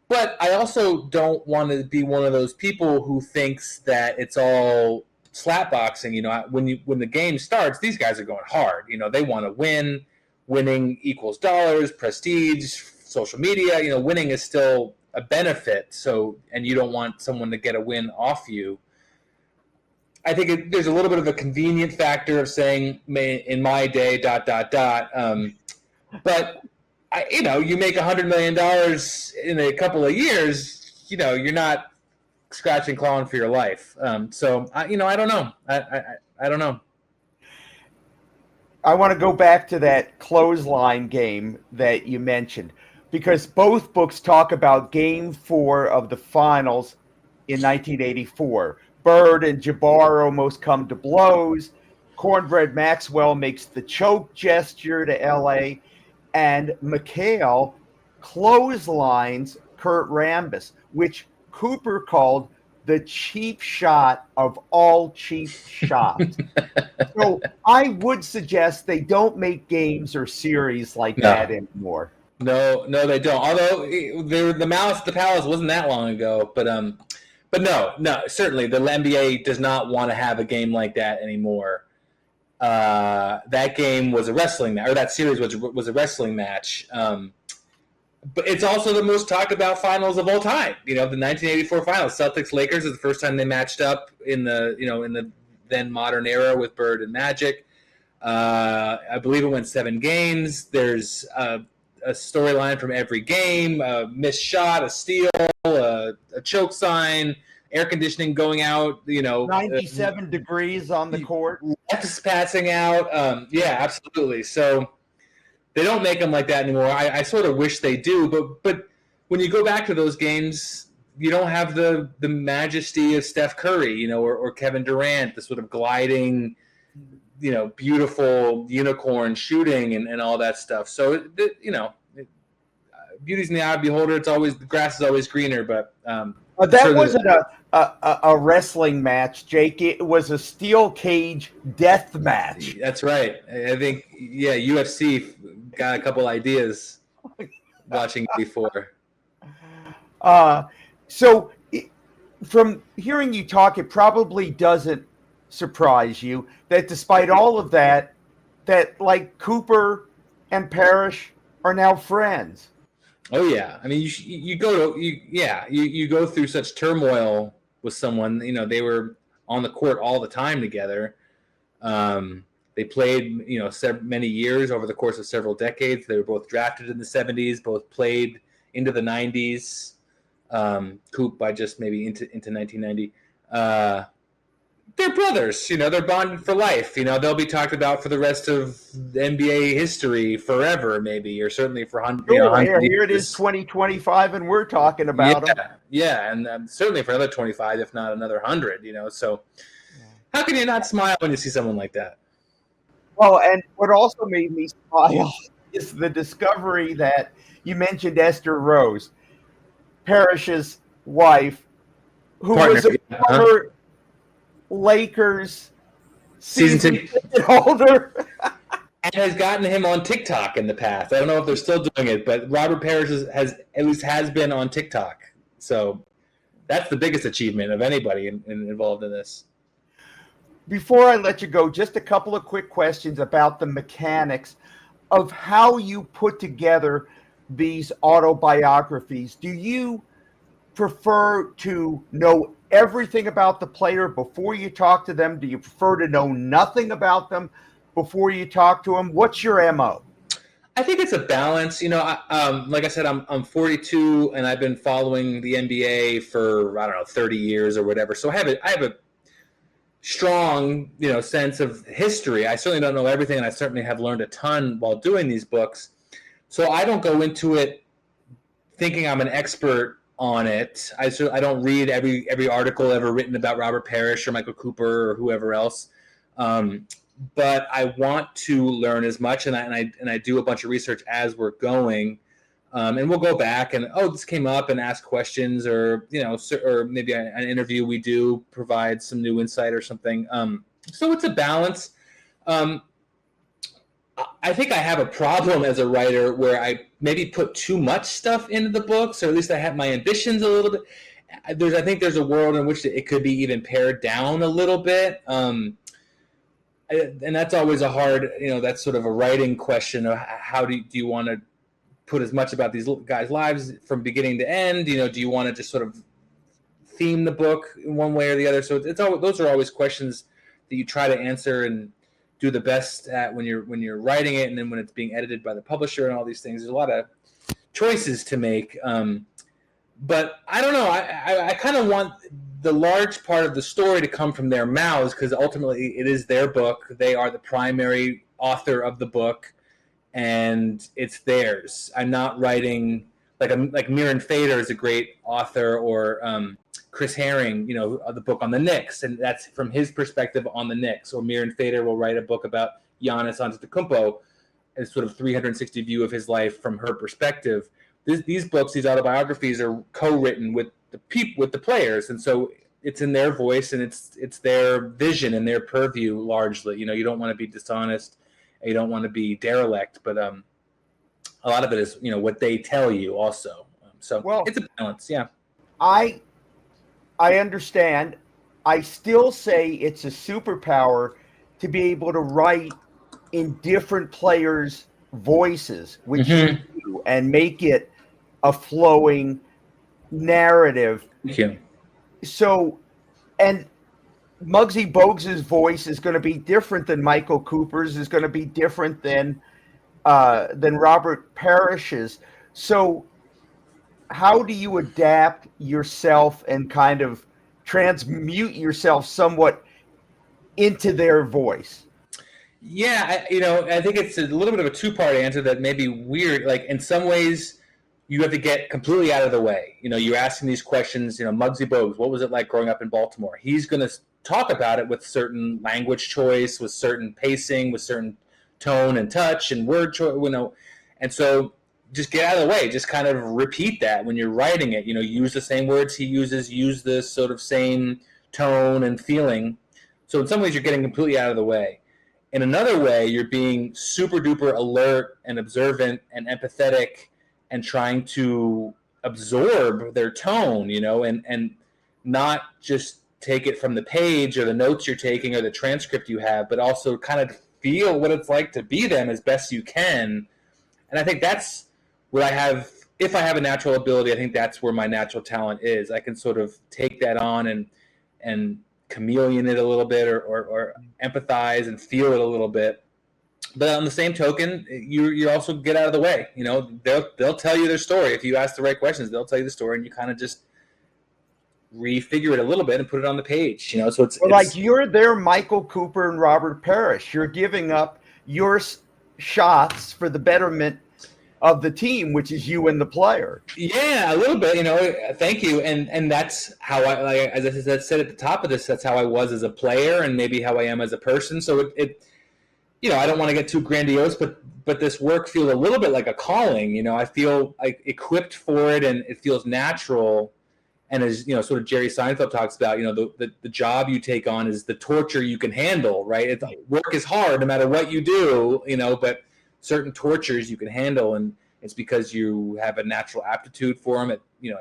Speaker 2: But I also don't want to be one of those people who thinks that it's all slapboxing. When the game starts, these guys are going hard. They want to win. Winning equals dollars, prestige, social media. Winning is still a benefit. So, and you don't want someone to get a win off you. I think there's a little bit of a convenient factor of saying in my day ... But You make $100 million in a couple of years, you're not scratching clawing for your life. So I don't know. I don't know.
Speaker 1: I want to go back to that clothesline game that you mentioned, because both books talk about Game 4 of the finals in 1984. Bird and Jabbar almost come to blows. Cornbread Maxwell makes the choke gesture to LA, and McHale clotheslines Kurt Rambis, which Cooper called the cheap shot of all cheap shots. So I would suggest they don't make games or series like that anymore.
Speaker 2: No, they don't. Although the Malice at the Palace wasn't that long ago, but no, certainly the NBA does not want to have a game like that anymore. That game was a wrestling match, or that series was a wrestling match. But it's also the most talked about finals of all time. The 1984 finals, Celtics Lakers, is the first time they matched up in the then modern era with Bird and Magic. I believe it went 7 games. There's a storyline from every game: a missed shot, a steal, a choke sign, air conditioning going out.
Speaker 1: 97 degrees on the court.
Speaker 2: Lefts passing out. Yeah, absolutely. So they don't make them like that anymore. I sort of wish they do, but when you go back to those games, you don't have the majesty of Steph Curry, or Kevin Durant, the sort of gliding, beautiful unicorn shooting and all that stuff. So beauty's in the eye of the beholder. It's always, the grass is always greener, but
Speaker 1: that wasn't a wrestling match, Jake. It was a steel cage death match.
Speaker 2: That's right. I think UFC got a couple ideas watching before.
Speaker 1: So from hearing you talk, it probably doesn't surprise you that despite all of that like Cooper and Parrish are now friends.
Speaker 2: Oh yeah, I mean you go through such turmoil with someone. They were on the court all the time together. They played many years over the course of several decades. They were both drafted in the 70s, both played into the 90s. Coop by just maybe into 1990. They're brothers, they're bonded for life. They'll be talked about for the rest of NBA history forever, maybe, or certainly for hundreds.
Speaker 1: Here it is, 2025, and we're talking about them.
Speaker 2: Yeah, and certainly for another 25, if not another 100. So how can you not smile when you see someone like that?
Speaker 1: Well, and what also made me smile is the discovery that you mentioned Esther Rose, Parrish's wife, who was a former Lakers season ticket holder.
Speaker 2: And has gotten him on TikTok in the past. I don't know if they're still doing it, but Robert Parrish has been on TikTok. So that's the biggest achievement of anybody involved in this.
Speaker 1: Before I let you go, just a couple of quick questions about the mechanics of how you put together these autobiographies. Do you prefer to know everything about the player before you talk to them? Do you prefer to know nothing about them before you talk to them? What's your MO?
Speaker 2: I think it's a balance. Like I said, I'm 42 and I've been following the NBA for 30 years or whatever. So I have a strong sense of history. I certainly don't know everything, and I certainly have learned a ton while doing these books. So I don't go into it thinking I'm an expert on it. I don't read every article ever written about Robert Parrish or Michael Cooper or whoever else. But I want to learn as much, and I do a bunch of research as we're going, and we'll go back and this came up and ask questions, or or maybe an interview we do provide some new insight or something. So it's a balance. I think I have a problem as a writer where I maybe put too much stuff into the books, or at least I have my ambitions a little bit. I think there's a world in which it could be even pared down a little bit. And that's always a hard, that's sort of a writing question of how do you want to put as much about these guys' lives from beginning to end? Do you want to just sort of theme the book in one way or the other? So those are always questions that you try to answer, and do the best at when you're writing it, and then when it's being edited by the publisher and all these things. There's a lot of choices to make. But I don't know. I kind of want the large part of the story to come from their mouths, because ultimately it is their book. They are the primary author of the book, and it's theirs. I'm not writing like Miran Fader is a great author, or Chris Herring, the book on the Knicks, and that's from his perspective on the Knicks. Or Miran Fader will write a book about Giannis Antetokounmpo, a sort of 360 view of his life from her perspective. These books, these autobiographies, are co-written with the players, and so it's in their voice, and it's their vision and their purview largely. You don't want to be dishonest, and you don't want to be derelict, but a lot of it is what they tell you also. So it's a balance. Yeah,
Speaker 1: I understand. I still say it's a superpower to be able to write in different players' voices, which you do, and make it a flowing narrative.
Speaker 2: Thank you.
Speaker 1: So, and Muggsy Bogues' voice is going to be different than Michael Cooper's, is going to be different than Robert Parrish's. So how do you adapt yourself and kind of transmute yourself somewhat into their voice?
Speaker 2: Yeah, I think it's a little bit of a two-part answer that may be weird. Like, in some ways, you have to get completely out of the way. You're asking these questions. Muggsy Bogues, what was it like growing up in Baltimore? He's going to talk about it with certain language choice, with certain pacing, with certain tone and touch and word choice. And so just get out of the way. Just kind of repeat that when you're writing it. Use the same words he uses. Use the sort of same tone and feeling. So in some ways, you're getting completely out of the way. In another way, you're being super duper alert and observant and empathetic, and trying to absorb their tone, and not just take it from the page or the notes you're taking or the transcript you have, but also kind of feel what it's like to be them as best you can. And I think that's what I have. If I have a natural ability, I think that's where my natural talent is. I can sort of take that on and chameleon it a little bit, or empathize and feel it a little bit. But on the same token, you also get out of the way. They'll tell you their story. If you ask the right questions, they'll tell you the story, and you kind of just refigure it a little bit and put it on the page. So it's
Speaker 1: like you're their Michael Cooper and Robert Parrish. You're giving up your shots for the betterment of the team, which is you and the player.
Speaker 2: Yeah, a little bit. Thank you. And that's how as I said at the top of this, that's how I was as a player, and maybe how I am as a person. So it I don't want to get too grandiose, but this work feels a little bit like a calling. I feel like equipped for it, and it feels natural. And as sort of Jerry Seinfeld talks about, the job you take on is the torture you can handle, right? Work is hard no matter what you do, but certain tortures you can handle, and it's because you have a natural aptitude for them at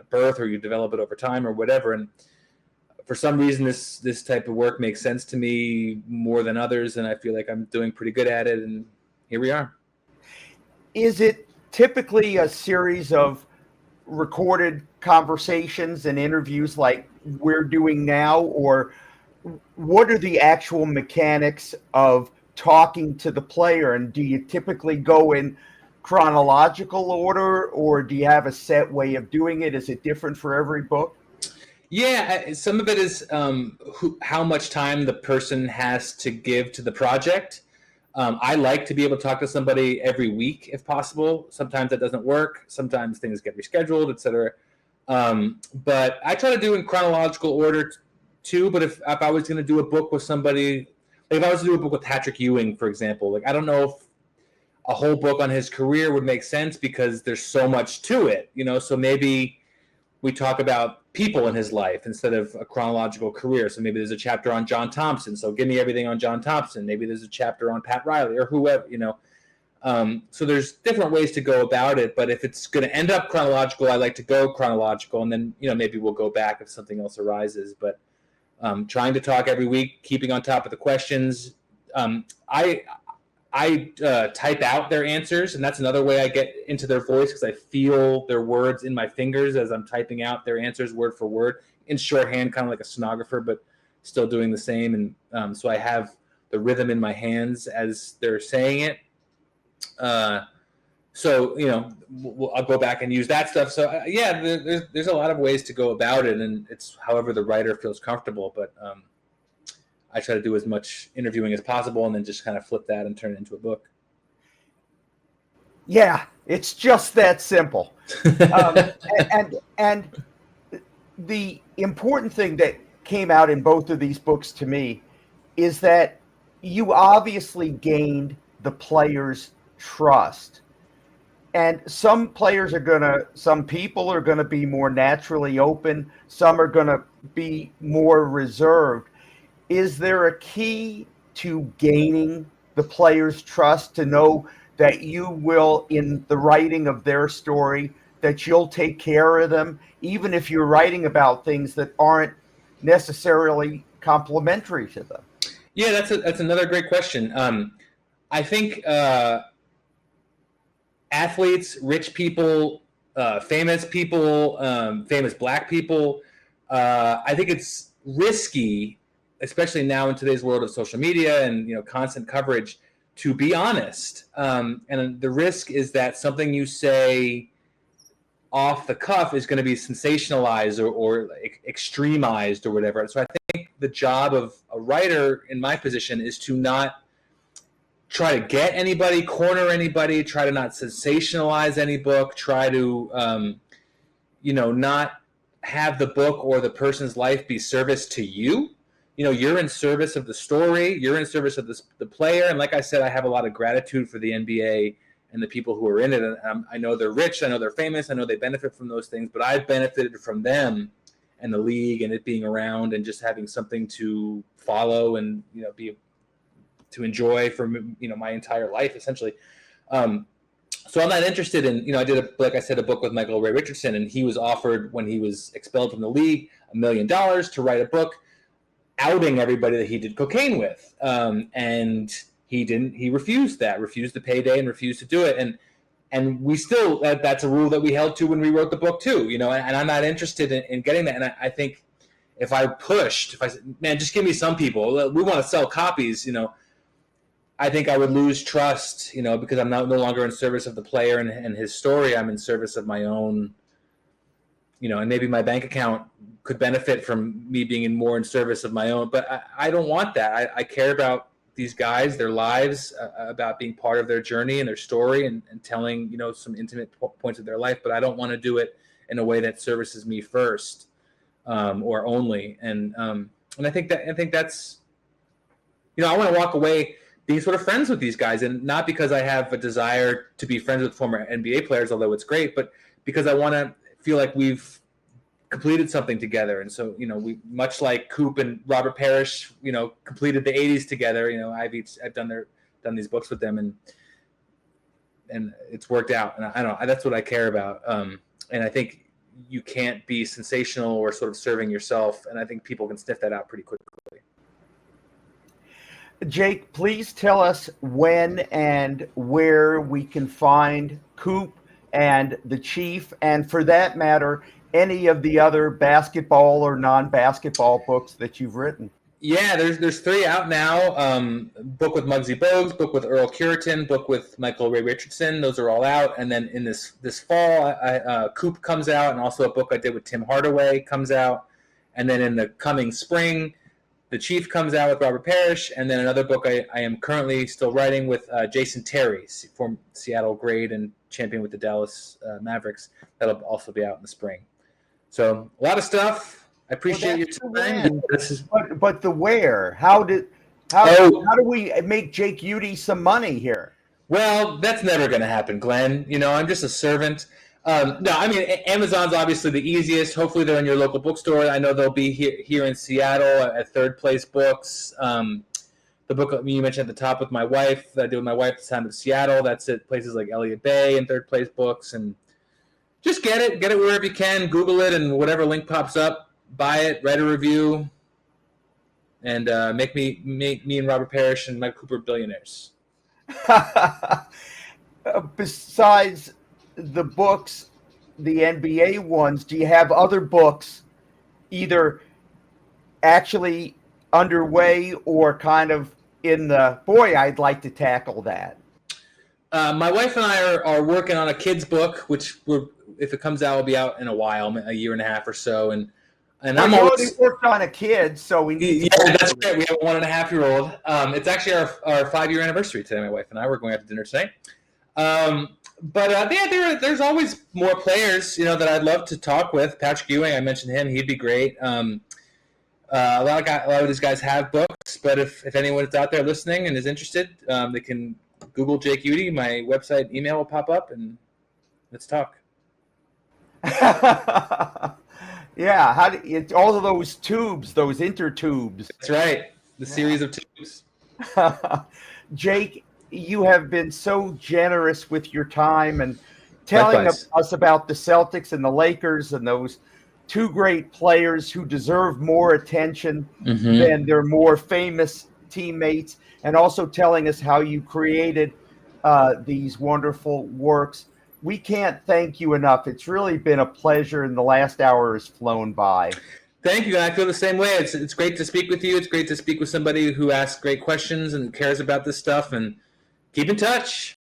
Speaker 2: birth, or you develop it over time, or whatever. And for some reason, this type of work makes sense to me more than others, and I feel like I'm doing pretty good at it, and here we are.
Speaker 1: Is it typically a series of recorded conversations and interviews like we're doing now, or what are the actual mechanics of talking to the player? And do you typically go in chronological order, or do you have a set way of doing it? Is it different for every book?
Speaker 2: Yeah, some of it is how much time the person has to give to the project. I like to be able to talk to somebody every week if possible. Sometimes that doesn't work. Sometimes things get rescheduled, etc. But I try to do in chronological order too. But if I was going to do a book with somebody, like if I was to do a book with Patrick Ewing, for example, like I don't know if a whole book on his career would make sense because there's so much to it, So maybe we talk about people in his life instead of a chronological career. So maybe there's a chapter on John Thompson. So give me everything on John Thompson. Maybe there's a chapter on Pat Riley or whoever, So there's different ways to go about it. But if it's going to end up chronological, I like to go chronological. And then, maybe we'll go back if something else arises. But trying to talk every week, keeping on top of the questions. I type out their answers, and that's another way I get into their voice, because I feel their words in my fingers as I'm typing out their answers word for word in shorthand, kind of like a stenographer, but still doing the same. And so I have the rhythm in my hands as they're saying it. So, I'll go back and use that stuff. So, there's a lot of ways to go about it, and it's however the writer feels comfortable. But I try to do as much interviewing as possible and then just kind of flip that and turn it into a book.
Speaker 1: Yeah, it's just that simple. And the important thing that came out in both of these books to me is that you obviously gained the players' trust. And some people are going to be more naturally open. Some are going to be more reserved. Is there a key to gaining the players' trust to know that you will, in the writing of their story, that you'll take care of them, even if you're writing about things that aren't necessarily complimentary to them?
Speaker 2: Yeah, that's another great question. I think athletes, rich people, famous people, famous Black people, I think it's risky, especially now in today's world of social media and constant coverage, to be honest. And the risk is that something you say off the cuff is going to be sensationalized or extremized or whatever. So I think the job of a writer in my position is to not try to get anybody, corner anybody, try to not sensationalize any book, try to, not have the book or the person's life be service to you. You're in service of the story, you're in service of the player. And like I said, I have a lot of gratitude for the NBA and the people who are in it. And I know they're rich, I know they're famous, I know they benefit from those things, but I've benefited from them and the league and it being around and just having something to follow and, to enjoy for my entire life, essentially. So I'm not interested in, I did, like I said, a book with Michael Ray Richardson, and he was offered, when he was expelled from the league, $1 million to write a book outing everybody that he did cocaine with. And he refused the payday and refused to do it. And we still, that's a rule that we held to when we wrote the book too, and I'm not interested in getting that. And I think if I said, man, just give me some people, we want to sell copies, I think I would lose trust, because I'm no longer in service of the player and his story. I'm in service of my own, and maybe my bank account could benefit from me being more in service of my own. But I don't want that. I care about these guys, their lives, about being part of their journey and their story and telling, some intimate points of their life. But I don't want to do it in a way that services me first or only. And I think that's, I want to walk away being sort of friends with these guys, and not because I have a desire to be friends with former NBA players, although it's great, but because I want to feel like we've completed something together. And so, we, much like Coop and Robert Parrish, completed the 80s together. I've done these books with them, and it's worked out. And I don't know, that's what I care about. And I think you can't be sensational or sort of serving yourself. And I think people can sniff that out pretty quickly.
Speaker 1: Jake, please tell us when and where we can find Coop and the Chief, and for that matter, any of the other basketball or non-basketball books that you've written.
Speaker 2: Yeah, there's 3 out now. Book with Muggsy Bogues, book with Earl Cureton, book with Michael Ray Richardson. Those are all out. And then in this fall, Coop comes out, and also a book I did with Tim Hardaway comes out. And then in the coming spring, The Chief comes out with Robert Parrish, and then another book I am currently still writing with Jason Terry, former Seattle grade and champion with the Dallas Mavericks. That'll also be out in the spring. So a lot of stuff. I appreciate your time.
Speaker 1: But the where? How do we make Jake Uitti some money here?
Speaker 2: Well, that's never going to happen, Glenn. I'm just a servant. No, I mean, Amazon's obviously the easiest. Hopefully they're in your local bookstore. I know they'll be here in Seattle at Third Place Books. The book you mentioned at the top with my wife, that I did with my wife, The Sound of Seattle, that's at places like Elliott Bay and Third Place Books. And just get it wherever you can. Google it, and whatever link pops up, buy it, write a review, and make me and Robert Parrish and Mike Cooper billionaires.
Speaker 1: Besides the books, the NBA ones, do you have other books either actually underway or kind of boy, I'd like to tackle that.
Speaker 2: My wife and I are working on a kid's book, which if it comes out, will be out in a while, a year and a half or so. And I'm
Speaker 1: already worked on a kid, so we need.
Speaker 2: Yeah, that's great. We have a 1.5-year-old. It's actually our 5-year anniversary today. My wife and I were going out to dinner today. There's always more players, that I'd love to talk with. Patrick Ewing, I mentioned him; he'd be great. A lot of these guys have books, but if anyone's out there listening and is interested, they can Google Jake Uitti. My website email will pop up, and let's talk.
Speaker 1: Yeah, all of those tubes, those intertubes.
Speaker 2: That's right, the series of tubes.
Speaker 1: Jake, you have been so generous with your time and telling us about the Celtics and the Lakers and those two great players who deserve more attention than their more famous teammates, and also telling us how you created these wonderful works. We can't thank you enough. It's really been a pleasure, and the last hour has flown by.
Speaker 2: Thank you, and I feel the same way. It's great to speak with you. It's great to speak with somebody who asks great questions and cares about this stuff, and keep in touch.